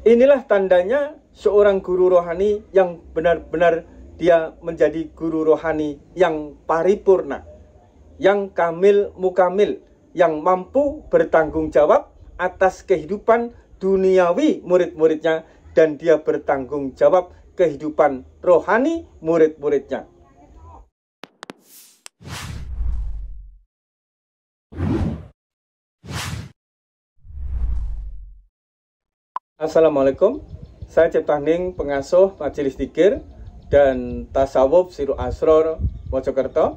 Inilah tandanya seorang guru rohani yang benar-benar dia menjadi guru rohani yang paripurna, yang kamil mukamil, yang mampu bertanggung jawab atas kehidupan duniawi murid-muridnya, dan dia bertanggung jawab kehidupan rohani murid-muridnya. Assalamualaikum, saya Ciptaning, pengasuh Majelis Dzikir dan Tasawuf Sirul Asror Mojokerto.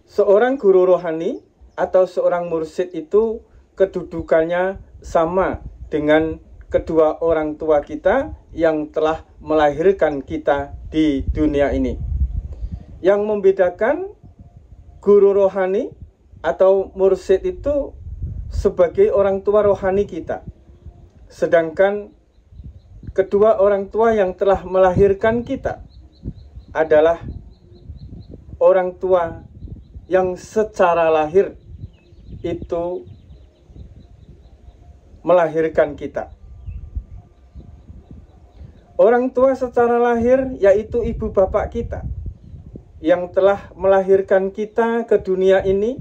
Seorang guru rohani atau seorang mursyid itu kedudukannya sama dengan kedua orang tua kita yang telah melahirkan kita di dunia ini. Yang membedakan guru rohani atau mursyid itu sebagai orang tua rohani kita, sedangkan kedua orang tua yang telah melahirkan kita adalah orang tua yang secara lahir itu melahirkan kita. Orang tua secara lahir yaitu ibu bapak kita yang telah melahirkan kita ke dunia ini.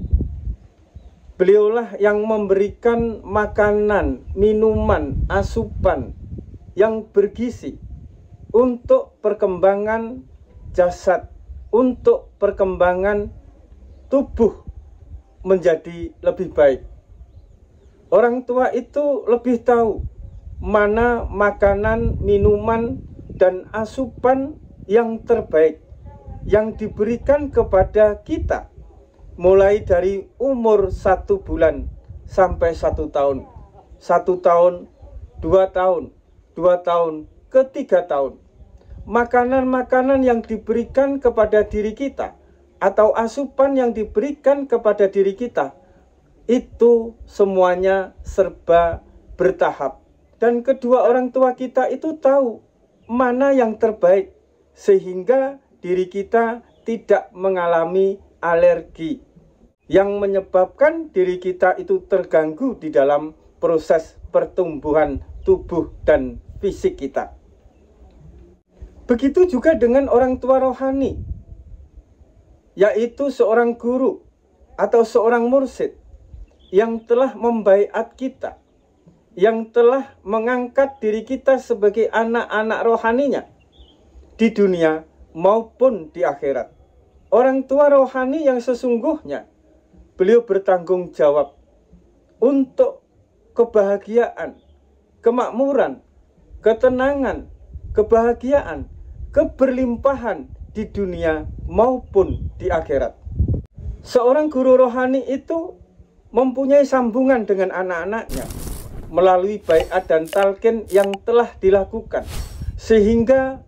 Beliaulah yang memberikan makanan, minuman, asupan yang bergizi untuk perkembangan jasad, untuk perkembangan tubuh menjadi lebih baik. Orang tua itu lebih tahu mana makanan, minuman, dan asupan yang terbaik yang diberikan kepada kita, mulai dari umur 1 bulan sampai 1 tahun, 1 tahun, 2 tahun, 2 tahun, ke 3 tahun. Makanan-makanan yang diberikan kepada diri kita atau asupan yang diberikan kepada diri kita itu semuanya serba bertahap. Dan kedua orang tua kita itu tahu mana yang terbaik sehingga diri kita tidak mengalami alergi yang menyebabkan diri kita itu terganggu di dalam proses pertumbuhan tubuh dan fisik kita. Begitu juga dengan orang tua rohani, yaitu seorang guru atau seorang mursyid yang telah membaiat kita, yang telah mengangkat diri kita sebagai anak-anak rohaninya di dunia maupun di akhirat. Orang tua rohani yang sesungguhnya, beliau bertanggung jawab untuk kebahagiaan, kemakmuran, ketenangan, kebahagiaan, keberlimpahan di dunia maupun di akhirat. Seorang guru rohani itu mempunyai sambungan dengan anak-anaknya melalui baiat dan talqin yang telah dilakukan, sehingga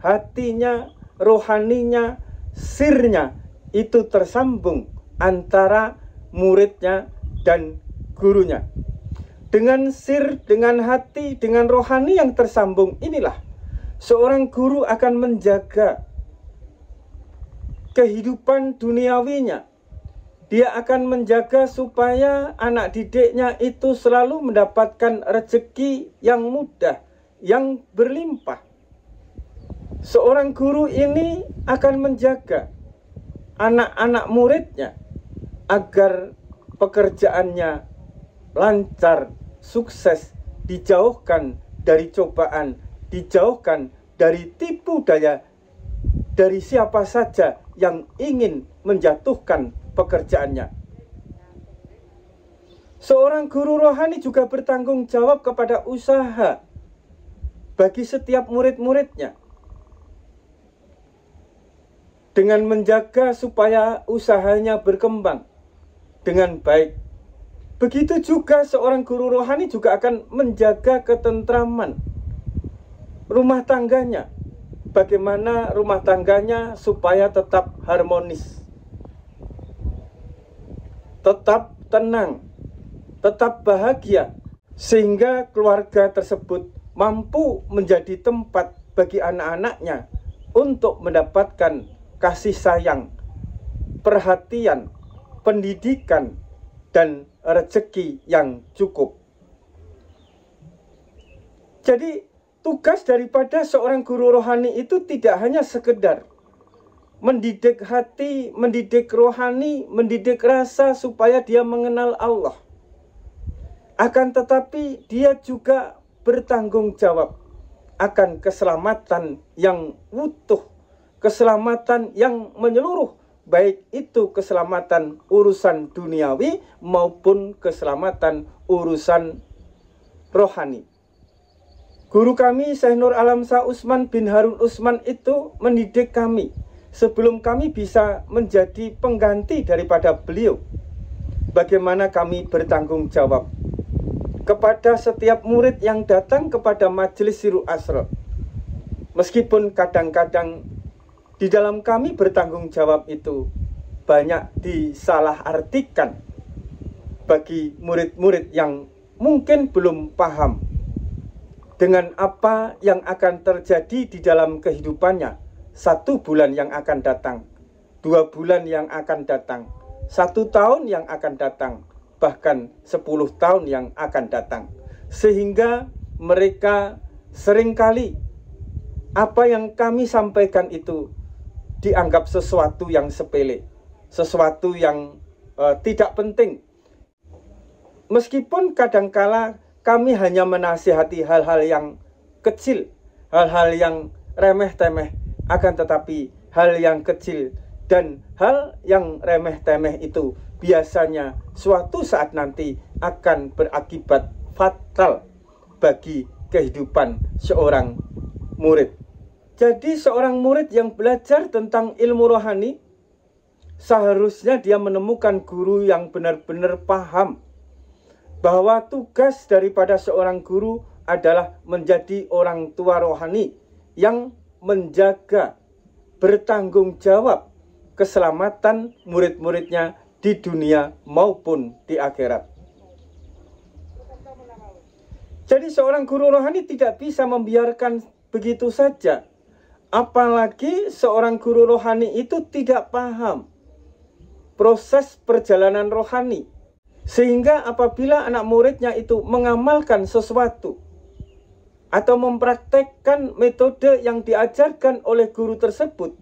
hatinya, rohaninya, sirnya itu tersambung antara muridnya dan gurunya. Dengan sir, dengan hati, dengan rohani yang tersambung inilah seorang guru akan menjaga kehidupan duniawinya. Dia akan menjaga supaya anak didiknya itu selalu mendapatkan rezeki yang mudah, yang berlimpah. Seorang guru ini akan menjaga anak-anak muridnya agar pekerjaannya lancar, sukses, dijauhkan dari cobaan, dijauhkan dari tipu daya dari siapa saja yang ingin menjatuhkan pekerjaannya. Seorang guru rohani juga bertanggung jawab kepada usaha bagi setiap murid-muridnya dengan menjaga supaya usahanya berkembang dengan baik. Begitu juga seorang guru rohani juga akan menjaga ketentraman rumah tangganya. Bagaimana rumah tangganya supaya tetap harmonis, tetap tenang, tetap bahagia, sehingga keluarga tersebut mampu menjadi tempat bagi anak-anaknya untuk mendapatkan kasih sayang, perhatian, pendidikan, dan rezeki yang cukup. Jadi tugas daripada seorang guru rohani itu tidak hanya sekedar mendidik hati, mendidik rohani, mendidik rasa supaya dia mengenal Allah. Akan tetapi dia juga bertanggung jawab akan keselamatan yang utuh, keselamatan yang menyeluruh, baik itu keselamatan urusan duniawi maupun keselamatan urusan rohani. Guru kami Syekh Nur Alam Shah Utsman bin Harun Utsman itu mendidik kami sebelum kami bisa menjadi pengganti daripada beliau. Bagaimana kami bertanggung jawab kepada setiap murid yang datang kepada majelis Sirrul Asrar. Meskipun kadang-kadang di dalam kami bertanggung jawab itu banyak disalahartikan bagi murid-murid yang mungkin belum paham dengan apa yang akan terjadi di dalam kehidupannya 1 bulan yang akan datang, 2 bulan yang akan datang, 1 tahun yang akan datang, bahkan 10 tahun yang akan datang. Sehingga mereka seringkali apa yang kami sampaikan itu dianggap sesuatu yang sepele, sesuatu yang tidak penting. Meskipun kadangkala kami hanya menasihati hal-hal yang kecil, hal-hal yang remeh-temeh, akan tetapi hal yang kecil dan hal yang remeh-temeh itu biasanya suatu saat nanti akan berakibat fatal bagi kehidupan seorang murid. Jadi seorang murid yang belajar tentang ilmu rohani, seharusnya dia menemukan guru yang benar-benar paham bahwa tugas daripada seorang guru adalah menjadi orang tua rohani yang menjaga, bertanggung jawab keselamatan murid-muridnya di dunia maupun di akhirat. Jadi seorang guru rohani tidak bisa membiarkan begitu saja. Apalagi seorang guru rohani itu tidak paham proses perjalanan rohani. Sehingga apabila anak muridnya itu mengamalkan sesuatu atau mempraktekkan metode yang diajarkan oleh guru tersebut,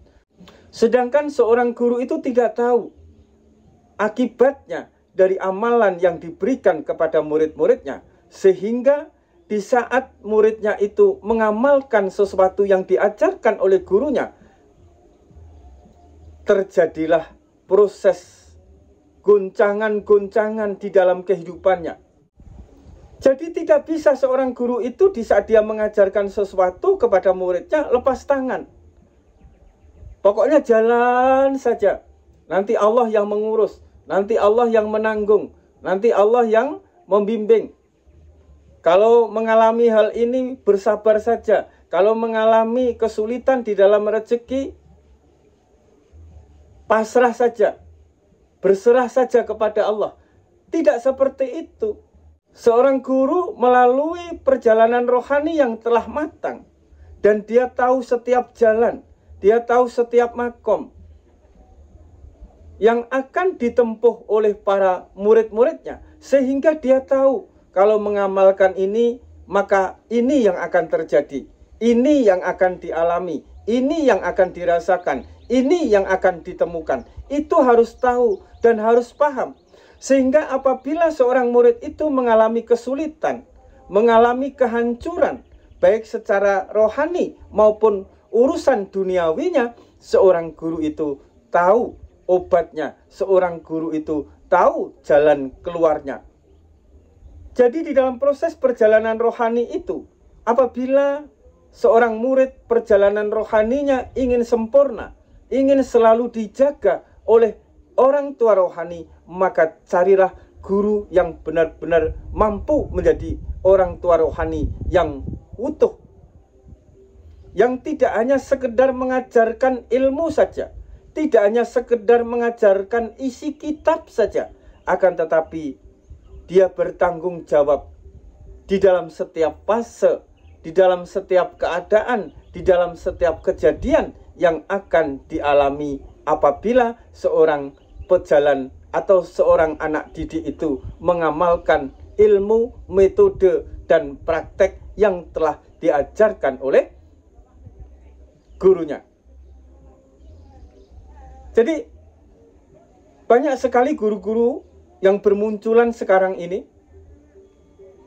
sedangkan seorang guru itu tidak tahu akibatnya dari amalan yang diberikan kepada murid-muridnya, sehingga di saat muridnya itu mengamalkan sesuatu yang diajarkan oleh gurunya, terjadilah proses goncangan-goncangan di dalam kehidupannya. Jadi tidak bisa seorang guru itu di saat dia mengajarkan sesuatu kepada muridnya lepas tangan. Pokoknya jalan saja. Nanti Allah yang mengurus, nanti Allah yang menanggung, nanti Allah yang membimbing. Kalau mengalami hal ini bersabar saja. Kalau mengalami kesulitan di dalam rezeki, pasrah saja. Berserah saja kepada Allah. Tidak seperti itu. Seorang guru melalui perjalanan rohani yang telah matang, dan dia tahu setiap jalan, dia tahu setiap makom yang akan ditempuh oleh para murid-muridnya, sehingga dia tahu kalau mengamalkan ini, maka ini yang akan terjadi, ini yang akan dialami, ini yang akan dirasakan, ini yang akan ditemukan. Itu harus tahu dan harus paham. Sehingga apabila seorang murid itu mengalami kesulitan, mengalami kehancuran, baik secara rohani maupun urusan duniawinya, seorang guru itu tahu obatnya, seorang guru itu tahu jalan keluarnya. Jadi di dalam proses perjalanan rohani itu, apabila seorang murid perjalanan rohaninya ingin sempurna, ingin selalu dijaga oleh orang tua rohani, maka carilah guru yang benar-benar mampu menjadi orang tua rohani yang utuh, yang tidak hanya sekedar mengajarkan ilmu saja, tidak hanya sekedar mengajarkan isi kitab saja, akan tetapi dia bertanggung jawab di dalam setiap fase, di dalam setiap keadaan, di dalam setiap kejadian yang akan dialami apabila seorang pejalan atau seorang anak didik itu mengamalkan ilmu, metode, dan praktek yang telah diajarkan oleh gurunya. Jadi banyak sekali guru-guru yang bermunculan sekarang ini,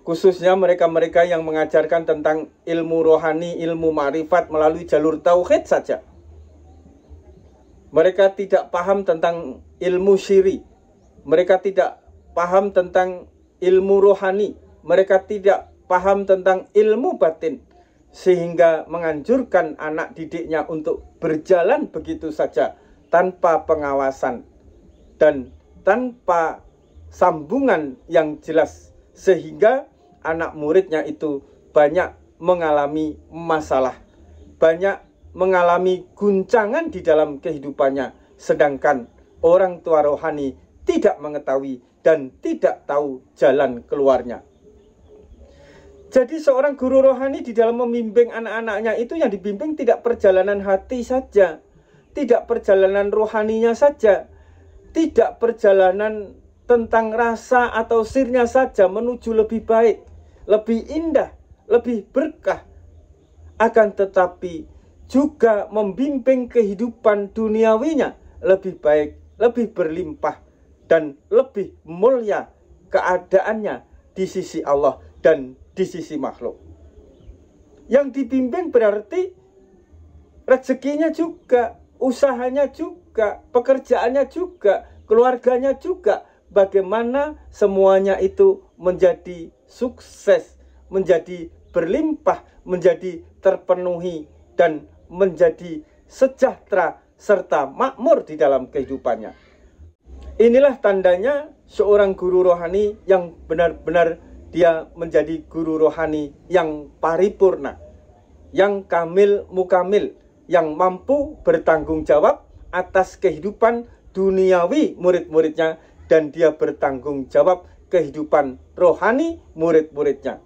khususnya mereka-mereka yang mengajarkan tentang ilmu rohani, ilmu ma'rifat melalui jalur tauhid saja. Mereka tidak paham tentang ilmu syiri, mereka tidak paham tentang ilmu rohani, mereka tidak paham tentang ilmu batin, sehingga menganjurkan anak didiknya untuk berjalan begitu saja tanpa pengawasan dan tanpa sambungan yang jelas, sehingga anak muridnya itu banyak mengalami masalah, banyak mengalami guncangan di dalam kehidupannya, sedangkan orang tua rohani tidak mengetahui dan tidak tahu jalan keluarnya. Jadi seorang guru rohani di dalam membimbing anak-anaknya itu yang dibimbing tidak perjalanan hati saja, tidak perjalanan rohaninya saja, tidak perjalanan tentang rasa atau sirnya saja menuju lebih baik, lebih indah, lebih berkah, akan tetapi juga membimbing kehidupan duniawinya lebih baik, lebih berlimpah, dan lebih mulia keadaannya di sisi Allah dan di sisi makhluk. Yang dibimbing berarti rezekinya juga, usahanya juga, pekerjaannya juga, keluarganya juga, bagaimana semuanya itu menjadi sukses, menjadi berlimpah, menjadi terpenuhi, dan menjadi sejahtera serta makmur di dalam kehidupannya. Inilah tandanya seorang guru rohani yang benar-benar dia menjadi guru rohani yang paripurna, yang kamil mukamil, yang mampu bertanggung jawab atas kehidupan duniawi murid-muridnya, dan dia bertanggung jawab kehidupan rohani murid-muridnya.